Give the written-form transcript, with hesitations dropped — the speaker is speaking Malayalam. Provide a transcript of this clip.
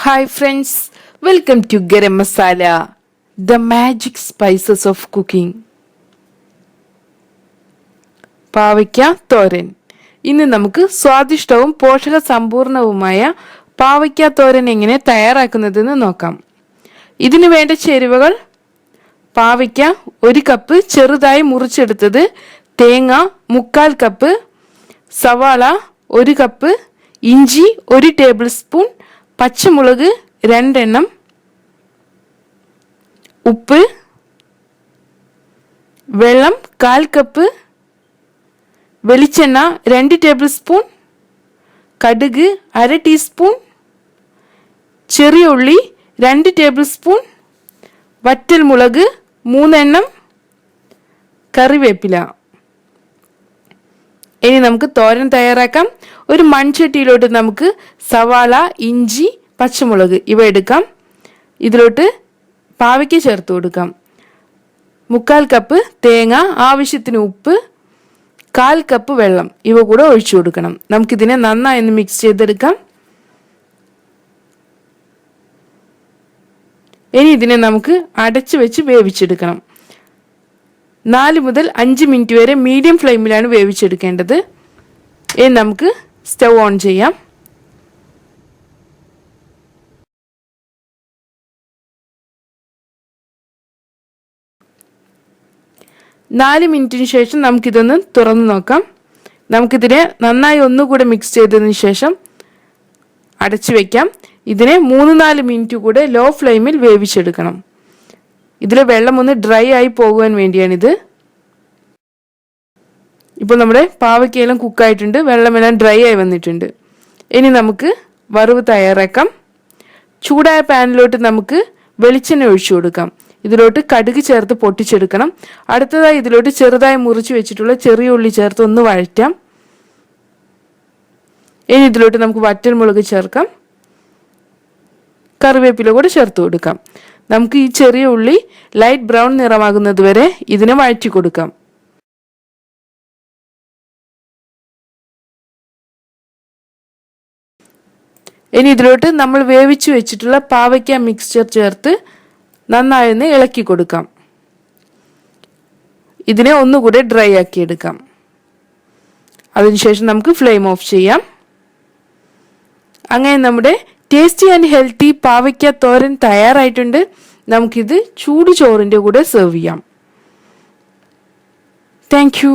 Hi friends, welcome to Garam Masala, the magic spices of cooking. പാവയ്ക്ക തോരൻ. ഇന്ന് നമുക്ക് സ്വാദിഷ്ടവും പോഷക സമ്പൂർണവുമായ പാവയ്ക്ക തോരൻ എങ്ങനെ തയ്യാറാക്കുന്നതെന്ന് നോക്കാം. ഇതിനു വേണ്ട ചേരുവകൾ: പാവയ്ക്ക 1 കപ്പ് ചെറുതായി മുറിച്ചെടുത്തത്, തേങ്ങ 3/4 കപ്പ്, സവാള 1 കപ്പ്, ഇഞ്ചി 1 ടേബിൾ സ്പൂൺ, പച്ചമുളക് 2 എണ്ണം, ഉപ്പ്, വെള്ളം 1/4 കപ്പ്, വെളിച്ചെണ്ണ 2 ടേബിൾ സ്പൂൺ, കടുക് 1/2 ടീസ്പൂൺ, ചെറിയ ഉള്ളി 2 ടേബിൾ സ്പൂൺ, വറ്റൽമുളക് 3 എണ്ണം, കറിവേപ്പില. ഇനി നമുക്ക് തോരൻ തയ്യാറാക്കാം. ഒരു മൺചട്ടിയിലോട്ട് നമുക്ക് സവാള, ഇഞ്ചി, പച്ചമുളക് ഇവ എടുക്കാം. ഇതിലോട്ട് പാവയ്ക്ക ചേർത്ത് കൊടുക്കാം. 3/4 കപ്പ് തേങ്ങ, ആവശ്യത്തിന് ഉപ്പ്, 1/4 കപ്പ് വെള്ളം ഇവ കൂടെ ഒഴിച്ചു കൊടുക്കണം. നമുക്കിതിനെ നന്നായി ഒന്ന് മിക്സ് ചെയ്തെടുക്കാം. ഇനി ഇതിനെ നമുക്ക് അടച്ചു വെച്ച് വേവിച്ചെടുക്കണം. 4 മുതൽ 5 മിനിറ്റ് വരെ മീഡിയം ഫ്ലെയിമിലാണ് വേവിച്ചെടുക്കേണ്ടത്. ഇനി നമുക്ക് സ്റ്റൗ ഓൺ ചെയ്യാം. നാല് മിനിറ്റിന് ശേഷം നമുക്കിതൊന്ന് തുറന്ന് നോക്കാം. നമുക്കിതിനെ നന്നായി ഒന്നുകൂടെ മിക്സ് ചെയ്തതിന് ശേഷം അടച്ചു വയ്ക്കാം. ഇതിനെ 3-4 മിനിറ്റ് കൂടെ ലോ ഫ്ലെയിമിൽ വേവിച്ചെടുക്കണം. ഇതിലെ വെള്ളം ഒന്ന് ഡ്രൈ ആയി പോകുവാൻ വേണ്ടിയാണിത്. ഇപ്പോൾ നമ്മുടെ പാവയ്ക്കയെല്ലാം കുക്കായിട്ടുണ്ട്, വെള്ളമെല്ലാം ഡ്രൈ ആയി വന്നിട്ടുണ്ട്. ഇനി നമുക്ക് വറവ് തയ്യാറാക്കാം. ചൂടായ പാനിലോട്ട് നമുക്ക് വെളിച്ചെണ്ണ ഒഴിച്ചു കൊടുക്കാം. ഇതിലോട്ട് കടുക് ചേർത്ത് പൊട്ടിച്ചെടുക്കണം. അടുത്തതായി ഇതിലോട്ട് ചെറുതായി മുറിച്ച് വെച്ചിട്ടുള്ള ചെറിയ ഉള്ളി ചേർത്ത് ഒന്ന് വഴറ്റാം. ഇനി ഇതിലോട്ട് നമുക്ക് വറ്റൽമുളക് ചേർക്കാം. കറിവേപ്പില കൂടെ ചേർത്ത് കൊടുക്കാം. നമുക്ക് ഈ ചെറിയ ഉള്ളി ലൈറ്റ് ബ്രൗൺ നിറമാകുന്നത് വരെ ഇതിനെ വഴറ്റി കൊടുക്കാം. ഇനി ഇതിലോട്ട് നമ്മൾ വേവിച്ചു വെച്ചിട്ടുള്ള പാവയ്ക്ക മിക്സ്ചർ ചേർത്ത് നന്നായി ഒന്ന് ഇളക്കി കൊടുക്കാം. ഇതിനെ ഒന്നുകൂടെ ഡ്രൈ ആക്കി എടുക്കാം. അതിനുശേഷം നമുക്ക് ഫ്ലെയിം ഓഫ് ചെയ്യാം. അങ്ങനെ നമ്മുടെ ടേസ്റ്റി ആൻഡ് ഹെൽത്തി പാവയ്ക്ക തോരൻ തയ്യാറായിട്ടുണ്ട്. നമുക്കിത് ചൂട് ചോറിൻ്റെ കൂടെ സെർവ് ചെയ്യാം. Thank you.